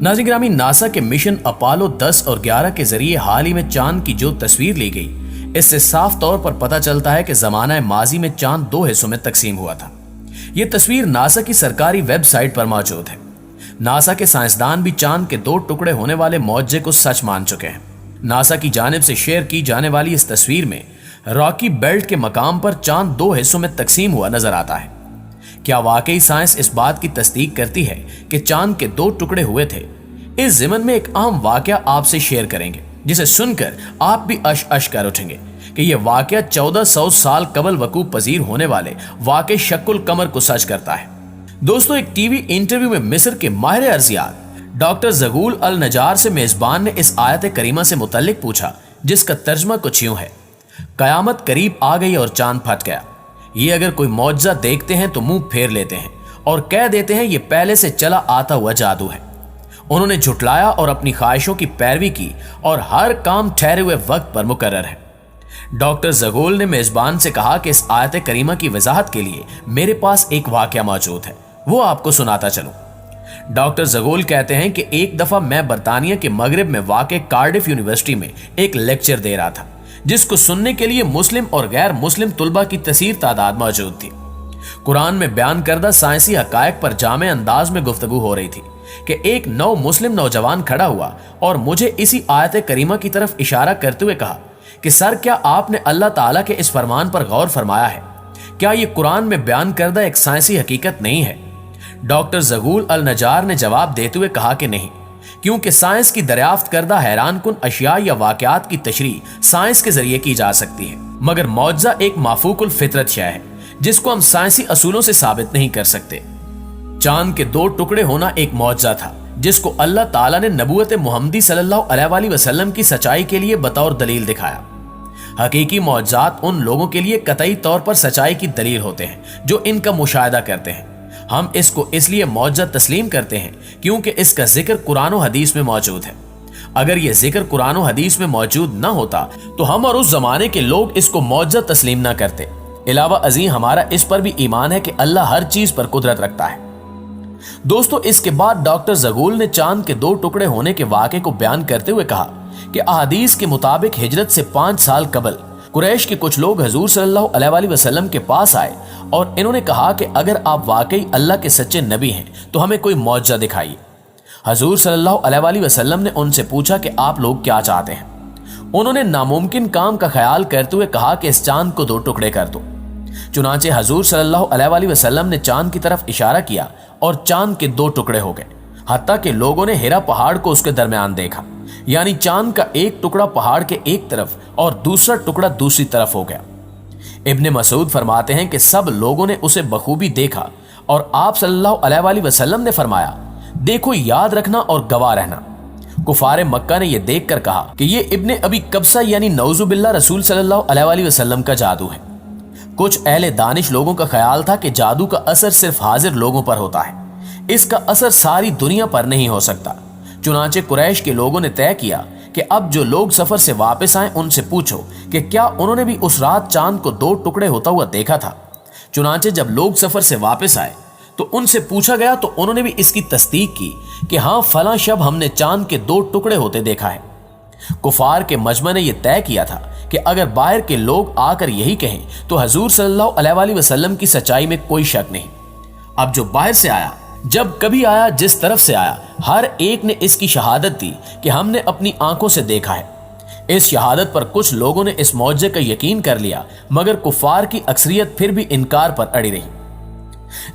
नाज़रीन ग्रामी, नासा के मिशन अपोलो 10 और 11 के जरिए हाल ही में चांद की जो तस्वीर ली गई, इससे साफ तौर पर पता चलता है कि जमाना माजी में चांद दो हिस्सों में तकसीम हुआ था। ये तस्वीर नासा की सरकारी वेबसाइट पर मौजूद है। नासा के साइंसदान भी चांद के दो टुकड़े होने वाले मौजे को सच मान चुके हैं। नासा की जानिब से शेयर की जाने वाली इस तस्वीर में रॉकी बेल्ट के मकाम पर चांद दो हिस्सों में तकसीम हुआ नजर आता है। क्या वाकई साइंस इस बात की तस्दीक करती है कि चांद के दो टुकड़े हुए थे? इस ज़िमन में एक अहम वाकया आपसे शेयर करेंगे, जिसे सुनकर आप भी अश अश कर उठेंगे कि यह वाकया 1400 साल कबल वकूफ पजीर होने वाले वाक़े शक्कुल कमर को सच करता है। दोस्तों, एक टीवी इंटरव्यू में मिस्र के माहिर अर्जियात डॉक्टर ज़गूल अल नजार से मेजबान ने इस आयत करीमा से मुतल्लिक पूछा, जिसका तर्जमा कुछ यूं है: कयामत करीब आ गई और चांद फट गया। ये अगर कोई मौजज़ा देखते हैं तो मुंह फेर लेते हैं और कह देते हैं ये पहले से चला आता हुआ जादू है। उन्होंने झुटलाया और अपनी ख्वाहिशों की पैरवी की और हर काम ठहरे हुए वक्त पर मुकर्रर है। डॉक्टर ज़गूल ने मेजबान से कहा कि इस आयत करीमा की वजाहत के लिए मेरे पास एक वाकया मौजूद है, वो आपको सुनाता चलूं। डॉक्टर ज़गूल कहते हैं कि एक दफा मैं बरतानिया के मगरिब में वाक़े कार्डिफ यूनिवर्सिटी में एक लेक्चर दे रहा था, जिसको सुनने के लिए मुस्लिम और गैर मुस्लिम तुलबा की कसीर तादाद मौजूद थी। कुरान में बयान करदा साइंसी हकायक पर जामे अंदाज में गुफ्तगू हो रही थी कि एक नौ मुस्लिम नौजवान खड़ा हुआ और मुझे इसी आयत करीमा की तरफ इशारा करते हुए कहा कि सर, क्या आपने अल्लाह ताला के इस फरमान पर गौर फरमाया है? क्या ये कुरान में बयान करदा एक साइंसी हकीकत नहीं है? डॉक्टर ज़गूल अल नजार ने जवाब देते हुए कहा कि नहीं, क्योंकि साइंस की दरियाफ्त करदा हैरान कुन अशिया या वाकयात की तशरीह साइंस के जरिए की जा सकती है, मगर मौजज़ा एक माफूकुल फितरत शय है जिसको हम साइंसी असूलों से साबित नहीं कर सकते। चांद के दो टुकड़े होना एक मौजज़ा था जिसको अल्लाह ताला ने नबूवत मुहम्मदी सल्लल्लाहु अलैहि वसल्लम की सच्चाई के लिए बतौर दलील दिखाया। हकीकी मौजज़ात उन लोगों के लिए कतई तौर पर सच्चाई की दलील होते हैं जो इनका मुशाहिदा करते हैं। हम इसको इसलिए मौजज़ा तस्लीम करते हैं क्योंकि इसका जिक्र कुरान और हदीस में मौजूद है। अगर यह जिक्र कुरान और हदीस में मौजूद न होता तो हम और उस जमाने के लोग इसको मौजज़ा तस्लीम न करते। इलावा अजीम, हमारा इस पर भी ईमान है कि अल्लाह हर चीज पर कुदरत रखता है। दोस्तों, इसके बाद डॉक्टर ज़गूल ने चांद के दो टुकड़े होने के वाक़े को बयान करते हुए कहा कि अहादीस के मुताबिक हिजरत से 5 साल कबल कुरैश के कुछ लोग हजूर सल्लल्लाहु अलैहि वसल्लम के पास आए और इन्होंने कहा कि अगर आप वाकई अल्लाह के सच्चे नबी हैं तो हमें कोई मौजज़ा दिखाइए। हजूर सल्लल्लाहु अलैहि वसल्लम ने उनसे पूछा कि आप लोग क्या चाहते हैं। उन्होंने नामुमकिन काम का ख्याल करते हुए कहा कि इस चांद को दो टुकड़े कर दो। चुनांचे हजूर सल्लल्लाहु अलैहि वसल्लम ने चांद की तरफ इशारा किया और चांद के दो टुकड़े हो गए। हत्ता के लोगों ने हिरा पहाड़ को उसके दरमियान देखा, यानी चांद का एक टुकड़ा पहाड़ के एक तरफ और दूसरा टुकड़ा दूसरी तरफ हो गया। इब्ने मसूद फरमाते हैं कि सब लोगों ने उसे बखूबी देखा और आप सल्लल्लाहु अलैहि वसल्लम ने फरमाया, देखो, याद रखना और गवाह रहना। कुफारे मक्का ने यह देखकर कहा कि यह इब्ने अबी कब्सा यानी नऊजुबिल्लाह रसूल सल्लल्लाहु अलैहि वसल्लम का जादू है। कुछ अहले दानिश लोगों का ख्याल था कि जादू का असर सिर्फ हाजिर लोगों पर होता है, इसका असर सारी दुनिया पर नहीं हो सकता। चुनांचे कुरैश के लोगों ने तय किया कि अब जो लोग सफर से वापस आए उनसे पूछो कि क्या उन्होंने भी उस रात चांद को दो टुकड़े होता हुआ देखा था। चुनांचे जब लोग सफर से वापस आए तो उनसे पूछा गया तो उन्होंने भी इसकी तस्दीक की कि हाँ, फलां शब हमने चांद के दो टुकड़े होते देखा है। कुफार के मजमा ने यह तय किया था कि अगर बाहर के लोग आकर यही कहें तो हजूर सल्लल्लाहु अलैहि वसल्लम की सच्चाई में कोई शक नहीं। अब जो बाहर से आया, जब कभी आया, जिस तरफ से आया, हर एक ने इसकी शहादत दी कि हमने अपनी आंखों से देखा है। इस शहादत पर कुछ लोगों ने इस मौजे का यकीन कर लिया, मगर कुफार की अक्सरियत फिर भी इनकार पर अड़ी रही।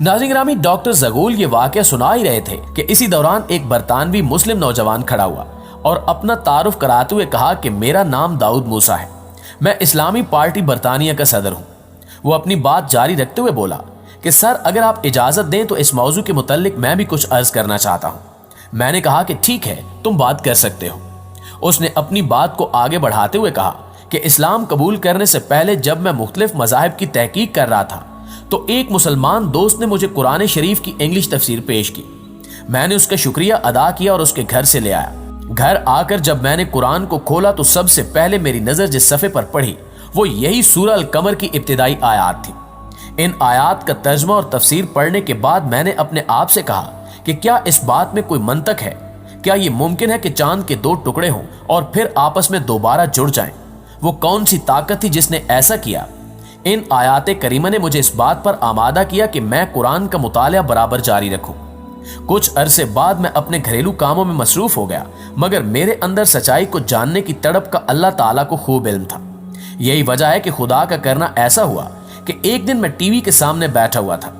नाज़रीन ग्रामी, डॉक्टर ज़गूल ये वाकया सुना ही रहे थे कि इसी दौरान एक बरतानवी मुस्लिम नौजवान खड़ा हुआ और अपना तारुफ कराते हुए कहा कि मेरा नाम दाऊद मूसा है, मैं इस्लामी पार्टी बरतानिया का सदर हूं। वो अपनी बात जारी रखते हुए बोला कि सर, अगर आप इजाजत दें तो इस मौजू के मुताल्लिक मैं भी कुछ अर्ज करना चाहता हूं। मैंने कहा कि ठीक है, तुम बात कर सकते हो। उसने अपनी बात को आगे बढ़ाते हुए कहा कि इस्लाम कबूल करने से पहले जब मैं मुख्तलिफ मज़ाहिब की तहकीक कर रहा था तो एक मुसलमान दोस्त ने मुझे कुरान शरीफ की इंग्लिश तफसीर पेश की। मैंने उसका शुक्रिया अदा किया और उसके घर से ले आया। घर आकर जब मैंने कुरान को खोला तो सबसे पहले मेरी नजर जिस सफ़े पर पड़ी वो यही सूरह अल कमर की इब्तिदाई आयात थी। इन आयात का तर्जमा और तफसीर पढ़ने के बाद मैंने अपने आप से कहा कि क्या इस बात में कोई मंतक है کیا یہ ممکن ہے کہ چاند کے دو ٹکڑے ہوں اور پھر آپس میں دوبارہ جڑ جائیں؟ وہ کون سی طاقت تھی جس نے ایسا کیا؟ ان آیات کریمہ نے مجھے اس بات پر آمادہ کیا کہ میں قرآن کا مطالعہ برابر جاری رکھوں۔ کچھ عرصے بعد میں اپنے گھریلو کاموں میں مصروف ہو گیا، مگر میرے اندر سچائی کو جاننے کی تڑپ کا اللہ تعالیٰ کو خوب علم تھا۔ یہی وجہ ہے کہ خدا کا کرنا ایسا ہوا کہ ایک دن میں ٹی وی کے سامنے بیٹھا ہوا تھا۔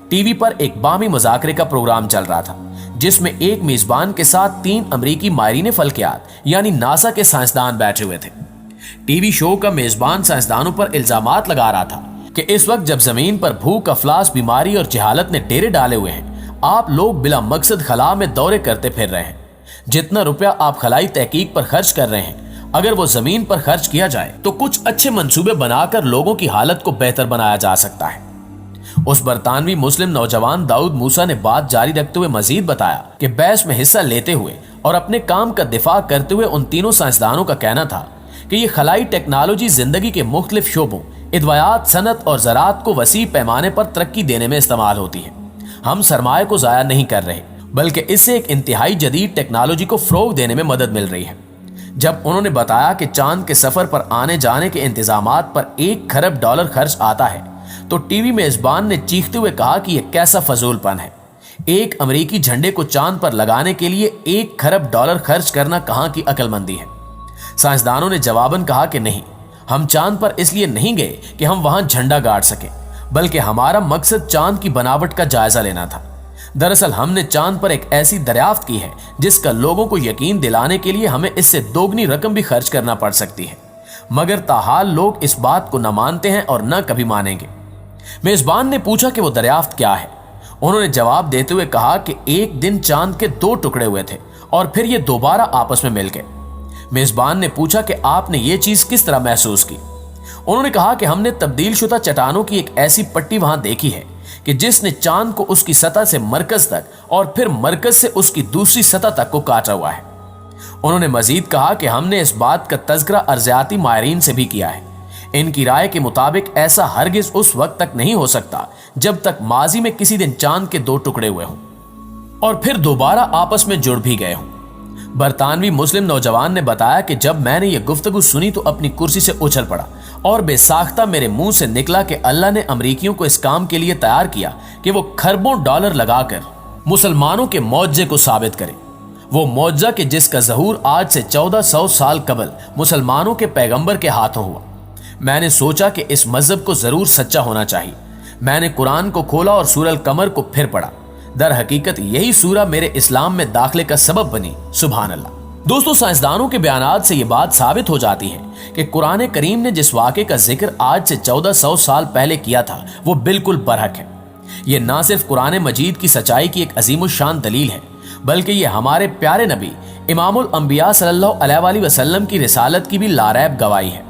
ٹی وی پر ایک باہمی مذاکرے کا پروگرام چل رہا تھا، جس میں ایک میزبان کے ساتھ 3 امریکی ماہرین فلکیات یعنی ناسا کے سائنسدان بیٹھے ہوئے تھے۔ ٹی وی شو کا میزبان سائنسدانوں پر الزامات لگا رہا تھا کہ اس وقت جب زمین پر بھوک، افلاس، بیماری اور جہالت نے ڈیرے ڈالے ہوئے ہیں، آپ لوگ بلا مقصد خلا میں دورے کرتے پھر رہے ہیں۔ جتنا روپیہ آپ خلائی تحقیق پر خرچ کر رہے ہیں، اگر وہ زمین پر خرچ کیا جائے تو کچھ اچھے منصوبے بنا کر لوگوں کی حالت کو بہتر بنایا جا سکتا ہے۔ اس برطانوی مسلم نوجوان داؤد موسیٰ نے بات جاری رکھتے ہوئے مزید بتایا کہ بحث میں حصہ لیتے ہوئے اور اپنے کام کا دفاع کرتے ہوئے ان تینوں سائنسدانوں کا کہنا تھا کہ یہ خلائی ٹیکنالوجی زندگی کے مختلف شعبوں، ادویات، صنعت اور زراعت کو وسیع پیمانے پر ترقی دینے میں استعمال ہوتی ہے۔ ہم سرمایہ کو ضائع نہیں کر رہے، بلکہ اس سے ایک انتہائی جدید ٹیکنالوجی کو فروغ دینے میں مدد مل رہی ہے۔ جب انہوں نے بتایا کہ چاند کے سفر پر آنے جانے کے انتظامات پر $1 کھرب خرچ آتا ہے، تو ٹی وی میزبان نے چیختے ہوئے کہا کہ یہ کیسا فضول پن ہے۔ ایک امریکی جھنڈے کو چاند پر لگانے کے لیے $1 کھرب خرچ کرنا کہاں کی عقل مندی ہے؟ سائنسدانوں نے جواباً کہا کہ نہیں، ہم چاند پر اس لیے نہیں گئے کہ ہم وہاں جھنڈا گاڑ سکیں، بلکہ ہمارا مقصد چاند کی بناوٹ کا جائزہ لینا تھا۔ دراصل ہم نے چاند پر ایک ایسی دریافت کی ہے جس کا لوگوں کو یقین دلانے کے لیے ہمیں اس سے 2 رقم بھی خرچ کرنا پڑ سکتی ہے، مگر تاحال لوگ اس بات کو نہ مانتے ہیں اور نہ کبھی مانیں گے۔ میزبان نے پوچھا کہ وہ دریافت کیا ہے۔ انہوں نے جواب دیتے ہوئے کہا کہ ایک دن چاند کے 2 ٹکڑے ہوئے تھے اور پھر یہ دوبارہ آپس میں مل گئے۔ میزبان نے پوچھا کہ آپ نے یہ چیز کس طرح محسوس کی؟ انہوں نے کہا کہ ہم نے تبدیل شدہ چٹانوں کی ایک ایسی پٹی وہاں دیکھی ہے کہ جس نے چاند کو اس کی سطح سے مرکز تک اور پھر مرکز سے اس کی دوسری سطح تک کو کاٹا ہوا ہے۔ انہوں نے مزید کہا کہ ہم نے اس بات کا تذکرہ ارضیاتی ماہرین سے بھی کیا ہے۔ ان کی رائے کے مطابق ایسا ہرگز اس وقت تک نہیں ہو سکتا جب تک ماضی میں کسی دن چاند کے 2 ٹکڑے ہوئے ہوں اور پھر دوبارہ آپس میں جڑ بھی گئے ہوں۔ برطانوی مسلم نوجوان نے بتایا کہ جب میں نے یہ گفتگو سنی تو اپنی کرسی سے اچھل پڑا اور بے ساختہ میرے منہ سے نکلا کہ اللہ نے امریکیوں کو اس کام کے لیے تیار کیا کہ وہ کھربوں ڈالر لگا کر مسلمانوں کے معجزے کو ثابت کرے۔ وہ معجزہ کہ جس کا ظہور آج سے 1400 سال قبل مسلمانوں کے پیغمبر کے ہاتھوں ہوا۔ میں نے سوچا کہ اس مذہب کو ضرور سچا ہونا چاہیے۔ میں نے قرآن کو کھولا اور سورہ القمر کو پھر پڑھا۔ در حقیقت یہی سورہ میرے اسلام میں داخلے کا سبب بنی۔ سبحان اللہ۔ دوستو، سائنسدانوں کے بیانات سے یہ بات ثابت ہو جاتی ہے کہ قرآن کریم نے جس واقعے کا ذکر آج سے 1400 سال پہلے کیا تھا وہ بالکل برحق ہے۔ یہ نہ صرف قرآن مجید کی سچائی کی ایک عظیم الشان دلیل ہے، بلکہ یہ ہمارے پیارے نبی امام الانبیاء صلی اللہ علیہ وآلہ وسلم کی رسالت کی بھی لاریب گواہی ہے۔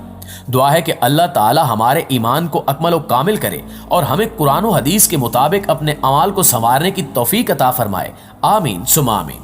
دعا ہے کہ اللہ تعالی ہمارے ایمان کو اکمل و کامل کرے اور ہمیں قرآن و حدیث کے مطابق اپنے اعمال کو سنوارنے کی توفیق عطا فرمائے۔ آمین ثم آمین۔